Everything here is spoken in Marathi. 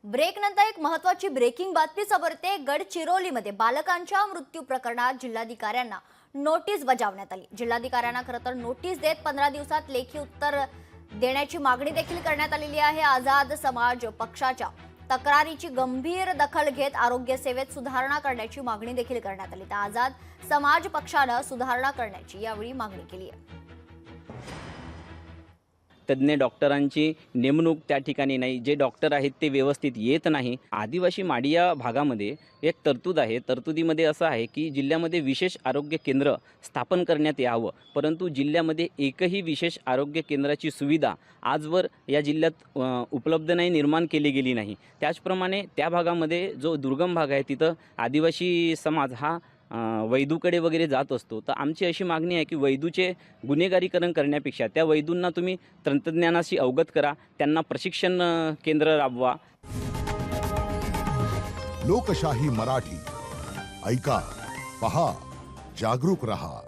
ब्रेक नंतर एक महत्त्वाची ब्रेकिंग बातमी समोरते। गडचिरोलीमध्ये बालकांच्या मृत्यू प्रकरणात जिल्हाधिकाऱ्यांना नोटीस बजावण्यात आली। जिल्हाधिकाऱ्यांना खरं तर नोटीस देत 15 दिवसात लेखी उत्तर देण्याची मागणी देखील करण्यात आलेली आहे। आझाद समाज पक्षाच्या तक्रारीची गंभीर दखल घेत आरोग्य सेवेत सुधारणा करण्याची मागणी देखील करण्यात आली। तर आझाद समाज पक्षाने सुधारणा करण्याची यावेळी मागणी केली आहे। तज्ञ डॉक्टरांची नेमणूक त्या ठिकाणी नाही, जे डॉक्टर आहेत ते व्यवस्थित येत नाही। आदिवासी माडिया भागामध्ये एक तरतूद आहे। तरतुदीमध्ये असं आहे की जिल्ह्यामध्ये विशेष आरोग्य केंद्र स्थापन करण्यात यावं, परंतु जिल्ह्यामध्ये एकही विशेष आरोग्य केंद्राची सुविधा आजवर या जिल्ह्यात उपलब्ध नाही, निर्माण केली गेली नाही। त्याचप्रमाणे त्या भागामध्ये जो दुर्गम भाग आहे तिथं आदिवासी समाज हा वैदूकडे वगैरे जात असतो। तर आमची अशी मागणी आहे की वैदूचे गुन्हेगारीकरण करण्यापेक्षा त्या वैदूंना तुम्ही तंत्रज्ञानाशी अवगत करा, त्यांना प्रशिक्षण केंद्र राबवा। लोकशाही मराठी ऐका, पहा, जागरूक रहा।